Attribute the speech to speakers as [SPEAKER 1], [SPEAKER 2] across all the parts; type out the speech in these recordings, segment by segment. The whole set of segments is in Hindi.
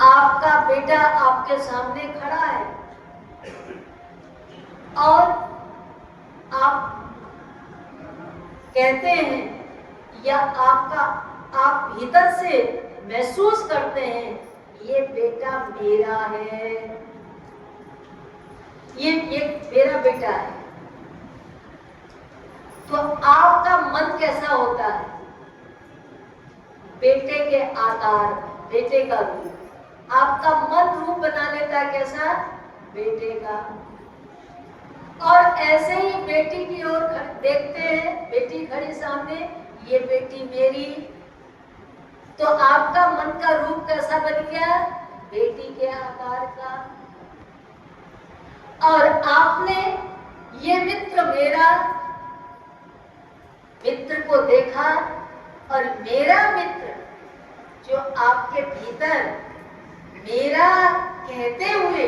[SPEAKER 1] आपका बेटा आपके सामने खड़ा है और आप कहते हैं या आप भीतर से महसूस करते हैं ये बेटा मेरा है, ये मेरा बेटा है, तो आपका मन कैसा होता है? बेटे के आकार, बेटे का रूप, आपका मन रूप बना लेता है कैसा? बेटे का। और ऐसे ही बेटी की ओर देखते हैं, बेटी खड़ी सामने, ये बेटी मेरी, तो आपका मन का रूप कैसा बन गया? बेटी के आकार का। और आपने ये मित्र मेरा, मित्र को देखा और मेरा मित्र जो आपके भीतर मेरा कहते हुए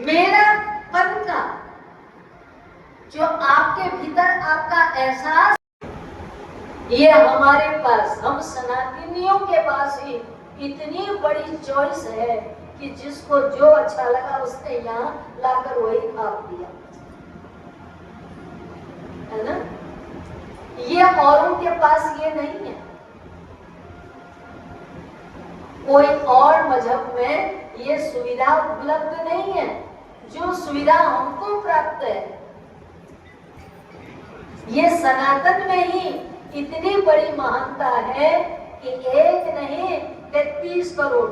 [SPEAKER 1] मेरा पन का जो आपके भीतर आपका एहसास, ये हमारे पास, हम सनातनियों के पास ही इतनी बड़ी चॉइस है कि जिसको जो अच्छा लगा उसने यहाँ लाकर वही खाप दिया, है ना? ये औरों के पास ये नहीं है। कोई और मजहब में ये सुविधा उपलब्ध नहीं है जो सुविधा हमको प्राप्त है। ये सनातन में ही इतनी बड़ी महानता है कि एक नहीं 33 करोड़,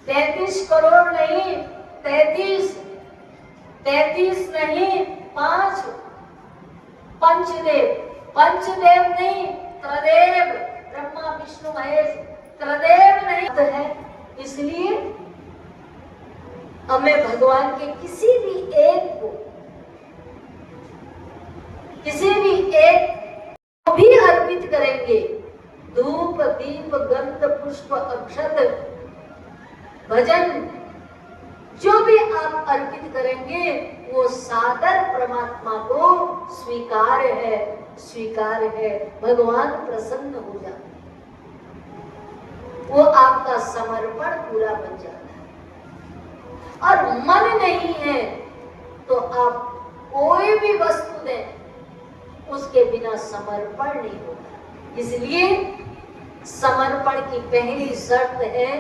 [SPEAKER 1] 33 करोड़ नहीं, 33 नहीं, 5 पंचदेव, पंचदेव नहीं, त्रदेव, ब्रह्मा विष्णु महेश, त्रदेव नहीं है। इसलिए हमें भगवान के किसी भी एक को भी अर्पित करेंगे, धूप दीप गंध पुष्प अक्षत भजन जो भी आप अर्पित करेंगे वो सादर परमात्मा को स्वीकार है। भगवान प्रसन्न हो जाते, वो आपका समर्पण पूरा बन जाता है। और मन नहीं है तो आप कोई भी वस्तु दें, उसके बिना समर्पण नहीं होता। इसलिए समर्पण की पहली शर्त है,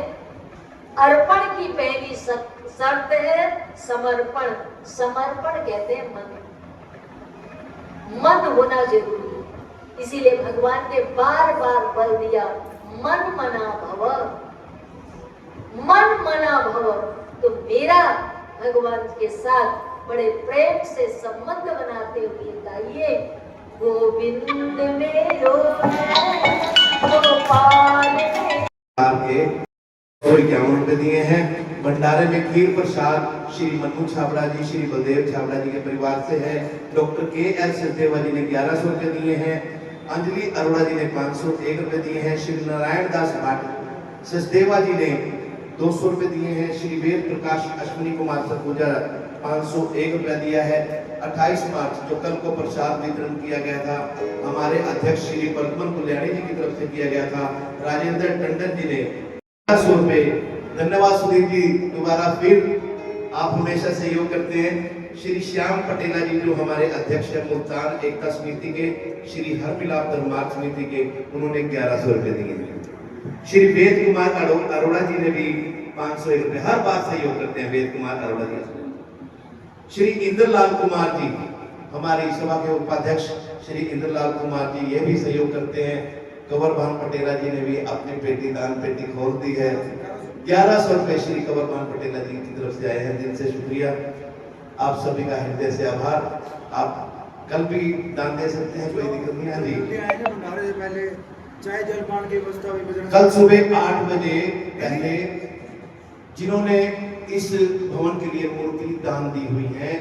[SPEAKER 1] अर्पण की पहली शर्त है समर्पण। समर्पण कहते हैं मन होना जरूरी है। इसीलिए भगवान ने बार बार बल दिया, मन मना भव, मन मना भव। तो मेरा भगवान के साथ बड़े प्रेम से संबंध बनाते हुए गाइए, गोविंद मेरो है गोपाल
[SPEAKER 2] के 51 रुपए दिए हैं। भंडारे में खीर प्रसाद श्री मन्नू छाबड़ा जी, श्री बलदेव छाबड़ा जी के परिवार से है। Doctor KL. सचदेवा जी ने 1100 रुपए दिए हैं। अंजलि अरोड़ा जी ने 501 रुपए दिए हैं। श्री नारायण दास भाट सचदेवा जी ने 200 रुपए दिए हैं। श्री वेद प्रकाश अश्विनी कुमार सरगुजा 501 रुपया दिया है। 28 मार्च जो कल को प्रसाद वितरण किया गया था, हमारे अध्यक्ष श्री पद्मन कल्याणी जी की तरफ से किया गया था, राजेंद्र टंडन जी ने 100 रुपए। धन्यवाद सुधीर जी, दोबारा फिर आप हमेशा सहयोग करते हैं। श्री श्याम पटेला जी जो हमारे अध्यक्ष है मुल्तान एकता समिति के, श्री हरमिलाप धर्मार्थ समिति के, उन्होंने 1100 रुपए दिए। श्री वेद कुमार अरोड़ा जी ने भी 501 रुपए, हर बार सहयोग करते हैं वेद कुमार अरोड़ा जी। श्री इंद्रलाल कुमार जी हमारी सभा के उपाध्यक्ष श्री इंद्रलाल कुमार जी, ये भी सहयोग करते हैं। कंवर भान पटेला जी ने भी अपनी पेटी दान पेटी खोल दी है। 1100 रुपए श्री कंवर भान पटेला जी की तरफ से आए हैं, दिल से शुक्रिया। आप सभी का हृदय से आभार। आप कल भी दान दे सकते हैं, कोई दिक्कत नहीं है जी।
[SPEAKER 3] पहले चाय जलपान की व्यवस्था भी
[SPEAKER 2] कल सुबह 8 बजे पहले जिन्होंने इस भवन के लिए मूर्ति दान दी हुई है,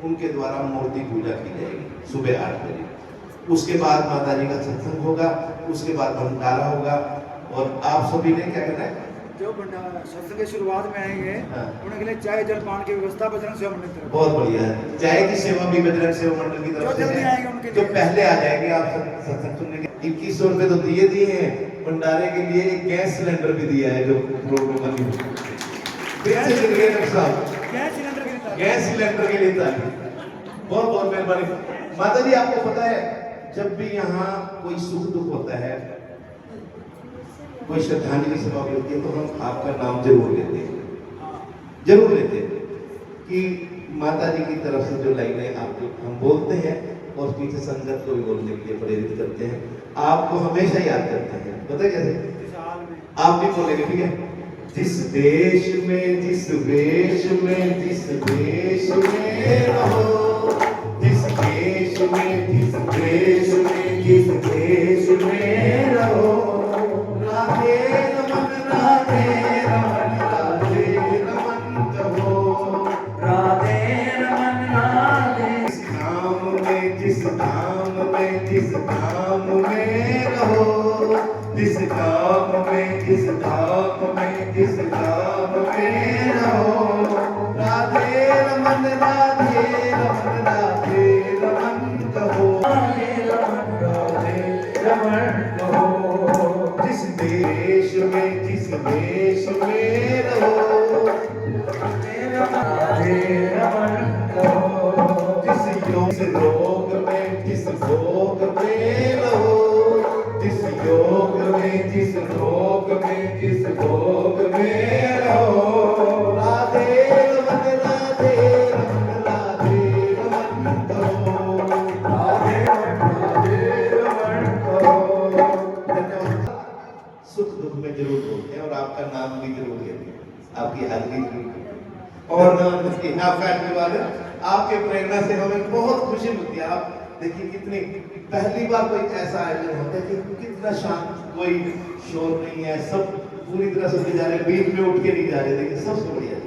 [SPEAKER 2] उनके द्वारा मूर्ति पूजा की जाएगी सुबह 8 बजे। उसके बाद माता जी का सत्संग होगा, उसके बाद भंडारा होगा। और आप सभी ने क्या करना है,
[SPEAKER 3] जो भंडारा सत्संग की शुरुआत में आएंगे
[SPEAKER 2] हाँ।
[SPEAKER 3] उनके लिए चाय जलपान की व्यवस्था बजरंग सेवा मंडल की तरफ
[SPEAKER 2] बहुत बढ़िया है। चाय की सेवा भी बजरंग सेवा मंडल की तरफ
[SPEAKER 3] जो
[SPEAKER 2] से
[SPEAKER 3] जल्दी
[SPEAKER 2] है।
[SPEAKER 3] आएंगे उनके
[SPEAKER 2] जो
[SPEAKER 3] लिए।
[SPEAKER 2] पहले आ जाएंगे आप सत्संग सुनने के 2100 रुपए तो दिए हैं। भंडारे के लिए एक गैस सिलेंडर भी दिया है जो रोड में बनी
[SPEAKER 3] गैस
[SPEAKER 2] गैस
[SPEAKER 3] सिलेंडर के लिए
[SPEAKER 2] गैस सिलेंडर के लिए ताली। बहुत बहुत मेहरबानी। माता जी आपको पता है जब भी यहाँ कोई सुख दुख होता है, कोई श्रद्धांजलि सभा भी होती है तो हम आपका नाम जरूर लेते हैं कि माता जी की तरफ से जो लाइनें आपको हम बोलते हैं और पीछे संगत को भी बोलने के लिए प्रेरित करते हैं, आपको हमेशा याद करते हैं। पता कैसे?
[SPEAKER 3] इस हाल में
[SPEAKER 2] आप भी बोलेंगे, ठीक है? जिस देश में जिस देश में जिस देश में रहो, जिस देश में जिस देश में जिस देश में रहो, राधे रमन राधे रमन राधे रमन कहो, राधे रमन राधे। जिस धाम में जिस धाम में जिस धाम में रहो, जिस धाम में जिस धाम में जिस धाम में रहो, राधे रमन राधे रमन राधे रमन कहो, राधे रमन राधे रमन कहो। जिस देश में जिस देश में रहो, राधे रमन कहो। जिस योग में जिस भोग में रहो, जिस योग में जिस भोग में जिस भोग में रहो, राधे रमन राधे रमन राधे रमन कहो, राधे रमन कहो। धन्यवाद। सुख दुख में जरूर बोलते हैं और आपका नाम भी जरूर लेते हैं, आपकी हाजिरी जरूर और आपका आशीर्वाद है। आपके प्रेरणा से हमें बहुत खुशी मिलती है। आप देखिए कितनी पहली बार कोई ऐसा आयोजन होता है कि कितना शांत, कोई शोर नहीं है, सब पूरी तरह से जा रहे, बीच में उठ के नहीं जा रहे। देखिए सबसे बढ़िया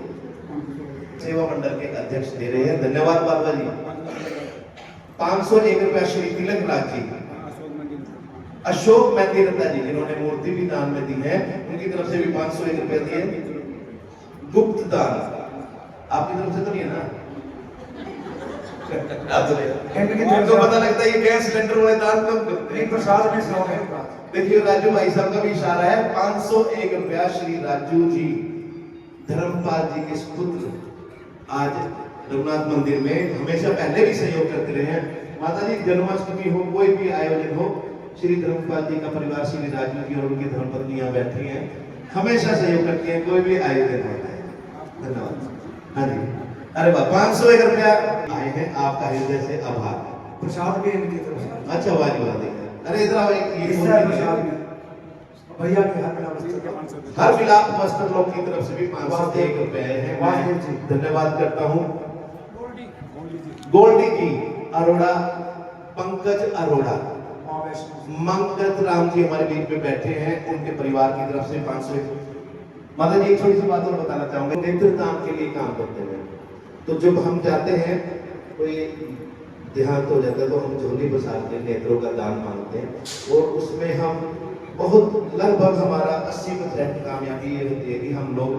[SPEAKER 2] सेवा मंडल के अध्यक्ष दे रहे हैं। धन्यवाद बाबा जी। 501 रुपया श्री तिलक राज जी, अशोक मेहंदी रत्ता जी जिन्होंने मूर्ति भी दान में दी है, उनकी तरफ से भी 501 रुपया दिए। गुप्त दान आपकी तरफ से तो नहीं है ना? तो पता लगता है ये गैस सिलेंडर वाले दान कम करते हैं।
[SPEAKER 3] प्रसाद में सुनाओ मेरी बात।
[SPEAKER 2] देखिए राजू भाई साहब का भी इशारा है। 501 रुपया श्री राजू जी धर्मपाल जी के पुत्र आज रघुनाथ मंदिर में हमेशा पहले भी सहयोग करते रहे हैं। माता जी जन्माष्टमी हो, कोई भी आयोजन हो, श्री धर्मपाल जी का परिवार श्री राजू जी और उनकी धर्मपत्नियां बैठी हैं, हमेशा सहयोग करती हैं कोई भी आयोजन होता है। धन्यवाद। हाँ जी, अरे वाह, 501 रुपया आए हैं, आपका हृदय से आभार।
[SPEAKER 3] प्रसाद भी इनकी तरफ से।
[SPEAKER 2] अच्छा वाह जी वाह। देखिए अरे इधर आओ, ये
[SPEAKER 3] प्रसाद में भैया के हाथ में
[SPEAKER 2] हर मिलाप मास्टर लोग की तरफ से भी 501 रुपए हैं।
[SPEAKER 3] वाह
[SPEAKER 2] मैं धन्यवाद करता हूँ गोल्डी जी अरोड़ा, पंकज अरोड़ा, मंगत राम जी हमारे बीच में बैठे हैं, उनके परिवार की तरफ से 501। माता जी एक छोटी सी बात और बताना चाहूंगा। नेत्रदान के लिए काम करते हैं, तो जब हम जाते हैं कोई देहांत हो जाता है तो हम झोली बसार के नेत्रों का दान मांगते हैं और उसमें हम बहुत लगभग हमारा 80% कामयाबी ये होती है कि हम लोग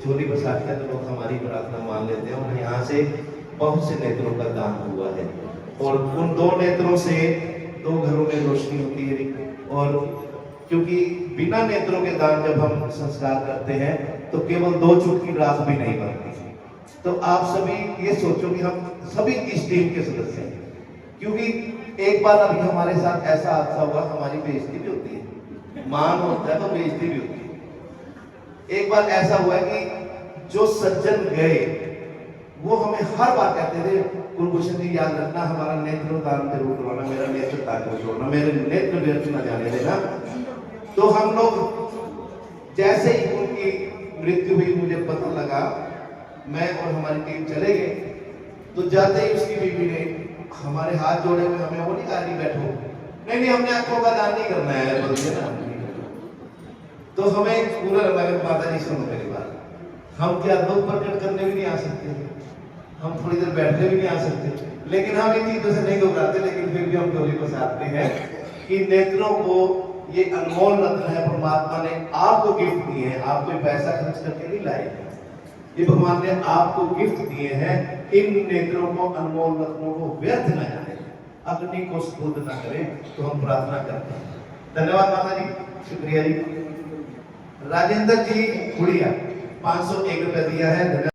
[SPEAKER 2] झोली बसाते हैं तो लोग हमारी प्रार्थना मान लेते हैं और यहाँ से बहुत से नेत्रों का दान हुआ है और उन 2 नेत्रों से 2 घरों में रोशनी होती है। और क्योंकि बिना नेत्रों के दान जब हम संस्कार करते हैं तो केवल 2 चुटकी राख भी नहीं बनती। तो आप सभी ये सोचो कि हम सभी इस टीम के सदस्य हैं, क्योंकि एक बार अभी हमारे साथ ऐसा हादसा हुआ, हमारी बेइज्जती भी होती है, मान होता है तो बेइज्जती भी होती है। एक बार ऐसा हुआ कि जो सज्जन गए वो हमें हर बार कहते थे, कुलभूषण जी याद रखना हमारा नेत्र दान जरूर करवाना, मेरा नेत्र दान जरूर करवाना, मेरे नेत्र व्यर्थ न जाने देना। तो हम लोग जैसे ही उनकी मृत्यु हुई, मुझे पता लगा, मैं और हमारी टीम चले गए, तो जाते ही उसकी बीवी ने हमारे हाथ जोड़े हुए हमें वो नहीं कहा नहीं बैठो, नहीं हमने आंखों का दान नहीं करना है, बोलिए ना। तो हमें पूरा लगा, माता जी सुनो मेरी बात, हम क्या दुख प्रकट करने भी नहीं आ सकते, हम थोड़ी देर बैठने भी नहीं आ सकते, लेकिन हम इन चीजों से नहीं घबराते, लेकिन फिर भी हम डोली बसाते हैं कि नेत्रों को ये अनमोल रत्न है, परमात्मा ने आपको गिफ्ट दिए हैं, आप कोई पैसा खर्च करके नहीं लाए हैं। ये भगवान ने आपको गिफ्ट दिए हैं। इन नेत्रों को, अनमोल रत्नों को व्यर्थ न जाए, अग्नि को स्फूर्त न करें, तो हम प्रार्थना करते हैं। धन्यवाद माता जी, शुक्रिया जी। राजेंद्र जी गुड़िया 501 रुपया दिया है।